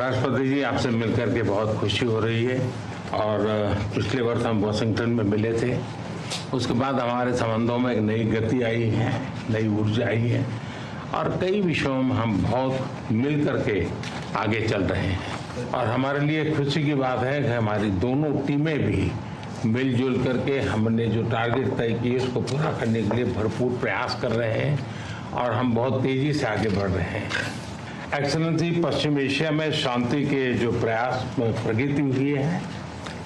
राष्ट्रपति जी, आपसे मिलकर के बहुत खुशी हो रही है और पिछले वर्ष हम वाशिंगटन में मिले थे। उसके बाद हमारे संबंधों में एक नई गति आई है, नई ऊर्जा आई है और कई विषयों में हम बहुत मिल करके आगे चल रहे हैं। और हमारे लिए खुशी की बात है कि हमारी दोनों टीमें भी मिलजुल करके हमने जो टारगेट तय किए उसको पूरा करने के लिए भरपूर प्रयास कर रहे हैं और हम बहुत तेजी से आगे बढ़ रहे हैं। एक्सेलेंसी, पश्चिम एशिया में शांति के जो प्रयास प्रगति हुई है,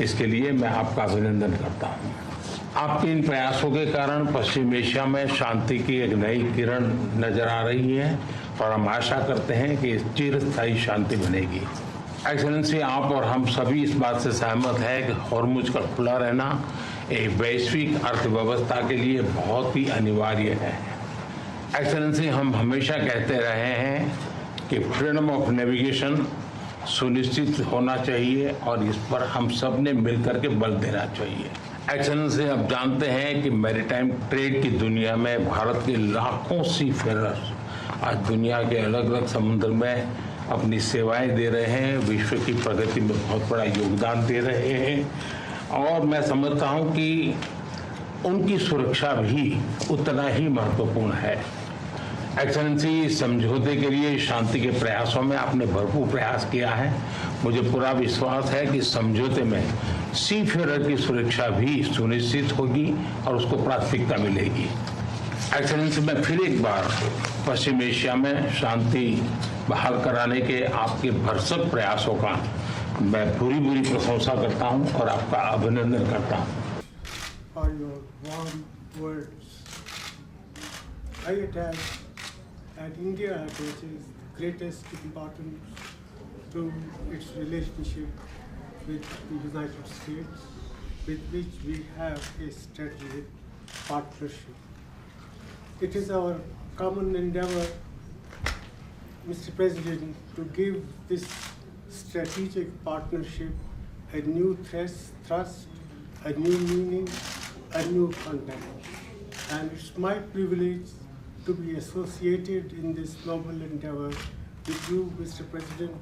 इसके लिए मैं आपका अभिनंदन करता हूँ। आपके इन प्रयासों के कारण पश्चिम एशिया में शांति की एक नई किरण नजर आ रही है और हम आशा करते हैं कि चिरस्थायी शांति बनेगी। एक्सेलेंसी, आप और हम सभी इस बात से सहमत हैं कि हॉर्मुज का खुला रहना एक वैश्विक अर्थव्यवस्था के लिए बहुत ही अनिवार्य है। एक्सेलेंसी, हम हमेशा कहते रहे हैं कि फ्रीडम ऑफ नेविगेशन सुनिश्चित होना चाहिए और इस पर हम सब ने मिलकर के बल देना चाहिए। एक्सेलेंसी, आप जानते हैं कि मैरीटाइम ट्रेड की दुनिया में भारत के लाखों सी फेरर्स आज दुनिया के अलग अलग समुद्र में अपनी सेवाएं दे रहे हैं, विश्व की प्रगति में बहुत बड़ा योगदान दे रहे हैं और मैं समझता हूं कि उनकी सुरक्षा भी उतना ही महत्वपूर्ण है। एक्सेलेंसी, समझौते के लिए शांति के प्रयासों में आपने भरपूर प्रयास किया है। मुझे पूरा विश्वास है कि समझौते में सी फेरर की सुरक्षा भी सुनिश्चित होगी और उसको प्राथमिकता मिलेगी। एक्सेलेंसी, मैं फिर एक बार पश्चिम एशिया में शांति बहाल कराने के आपके भरसक प्रयासों का मैं पूरी प्रशंसा करता हूं और आपका अभिनंदन करता हूं। For your warm words, I attach that India attaches the greatest importance to its relationship with the United States, with which we have a strategic partnership. It is our common endeavor, Mr. President, to give this strategic partnership a new thrust, a new meaning, a new content. And it's my privilege to be associated in this noble endeavor with you, Mr. President.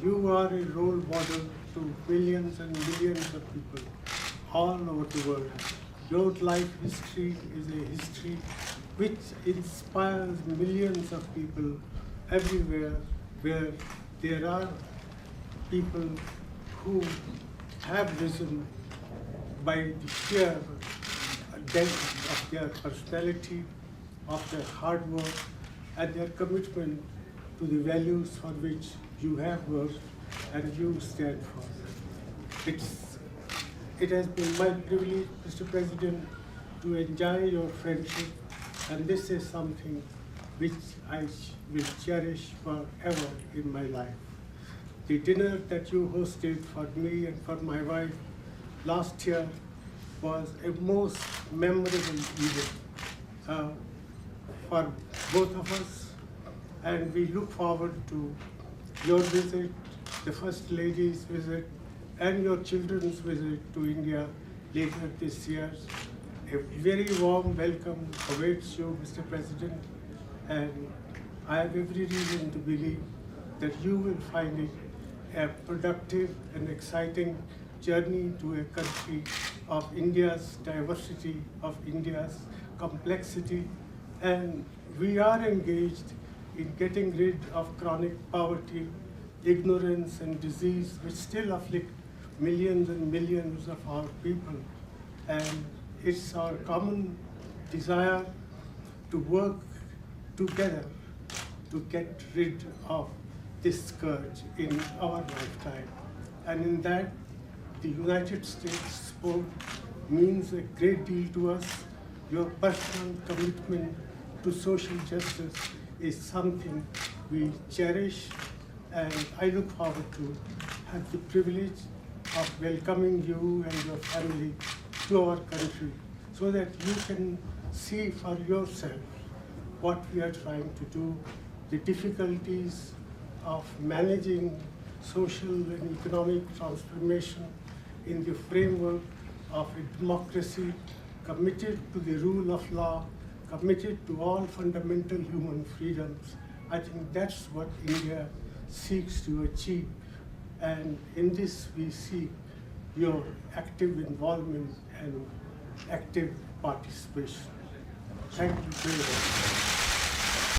You are a role model to millions and millions of people all over the world. Your life history is a history which inspires millions of people everywhere where there are people who have risen by the sheer depth of their personality, of their hard work and their commitment to the values for which you have worked and you stand for. It has been my privilege, Mr. President, to enjoy your friendship, and this is something which I will cherish forever in my life. The dinner that you hosted for me and for my wife last year was a most memorable event for both of us, and we look forward to your visit, the First Lady's visit, and your children's visit to India later this year. A very warm welcome awaits you, Mr. President, and I have every reason to believe that you will find it a productive and exciting journey to a country of India's diversity, of India's complexity, and we are engaged in getting rid of chronic poverty, ignorance and disease which still afflict millions and millions of our people. And it's our common desire to work together to get rid of this scourge in our lifetime. And in that, the United States support means a great deal to us. Your personal commitment to social justice is something we cherish, and I look forward to have the privilege of welcoming you and your family to our country so that you can see for yourself what we are trying to do, the difficulties of managing social and economic transformation in the framework of a democracy committed to the rule of law, committed to all fundamental human freedoms. I think that's what India seeks to achieve. And in this, we see your active involvement and active participation. Thank you very much.